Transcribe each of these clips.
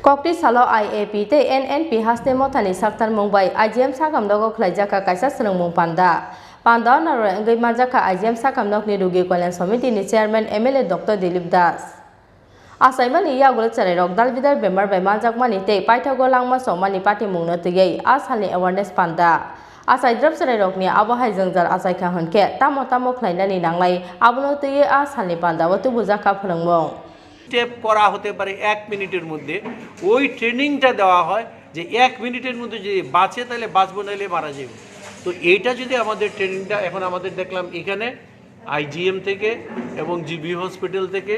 Koktisalo IAP te NNP Haste Mothani Saktharmung bai IGM Sakham Nogo Khlaijakha Kaisa Swrwngmung Panda naro engai marjaka IGM Sakham nok ni rugi kwalen committee ni chairman MLA Dr. Dilip Das Asaimani yagul chare rok dalbidar bemar bai manjakmani te paithago langma somani party mungno tiyei asali awareness Panda Asai drop chare rok ni abahai jangjar asai kha honke tamo khlainani nanglai abuno tiyei asali Panda watu bujaka Swrwngmung step করা হতে পারে 1 মিনিটের মধ্যে ওই ট্রেনিংটা দেওয়া হয় যে 1 মিনিটের মধ্যে যদি বাঁচে তাহলে বাঁচবো নাইলে মারা যাবে তো এইটা যদি আমাদের ট্রেনিংটা এখন আমাদের দেখলাম এখানে IGM থেকে এবং জিবি হসপিটাল থেকে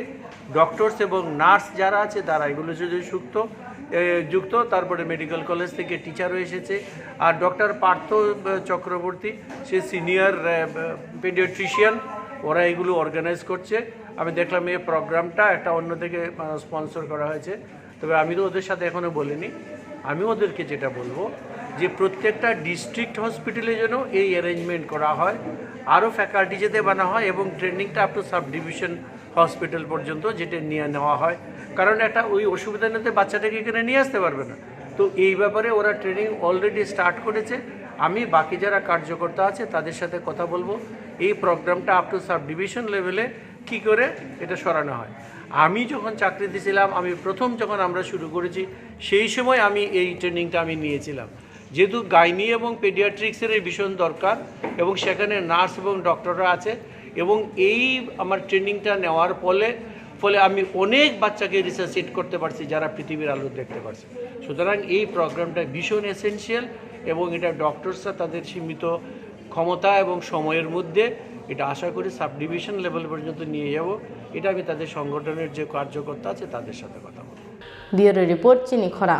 ডক্টরস এবং নার্স যারা আছে তারা এগুলো যদি যুক্ত তারপরে মেডিকেল কলেজ থেকে টিচারও এসেছে আর ডক্টর পার্থ চক্রবর্তী সে সিনিয়র পেডিয়াট্রিশিয়ান ওরা এগুলো অর্গানাইজ করছে আমি দেখলাম এই প্রোগ্রামটা একটা অন্য থেকে স্পন্সর করা হয়েছে তবে আমি তো ওদের সাথে এখনো বলিনি আমি ওদেরকে যেটা বলবো যে প্রত্যেকটা ডিস্ট্রিক্ট হসপিটালে যেন এই অ্যারেঞ্জমেন্ট করা হয় আরও ফ্যাকাল্টি যেতে বানা হয় এবং ট্রেনিংটা up to sub division hospital পর্যন্ত যেটা নিয়ে নেওয়া হয় কারণ একটা ওই অসুবিধা নিতে বাচ্চাটাকে এখানে নিয়ে আসতে পারবে না তো এই ব্যাপারে ওরা ট্রেনিং অলরেডি স্টার্ট করেছে আমি বাকি যারা কার্যকর্তা আছে তাদের সাথে কথা বলবো এই প্রোগ্রামটা আপ টু সাব ডিভিশন লেভেলে কী করে এটা সরানো হয় আমি যখন চাকরিতে ছিলাম আমি প্রথম যখন আমরা শুরু করেছি সেই সময় আমি এই ট্রেনিংটা আমি নিয়েছিলাম যেহেতু গাইনি এবং পেডিয়াট্রিক্সের ভীষণ দরকার এবং সেখানে নার্স এবং ডক্টররা আছে এবং এই আমার ট্রেনিংটা নেওয়ার ফলে আমি অনেক বাচ্চাকে রিসার্চিট করতে পারছি যারা পৃথিবীর আলো দেখতে পারছে সুতরাং এই প্রোগ্রামটা ভীষণ এসেনশিয়াল এবং এটা ডক্টরসরা তাদের সীমিত ক্ষমতা এবং সময়ের মধ্যে এটা আশা করি সাব ডিভিশন লেভেল পর্যন্ত নিয়ে যাব এটা আমি তাদের সংগঠনের যে কার্যকর্তা আছে তাদের সাথে কথা বলব ব্যুরো রিপোর্ট চিনি খরা।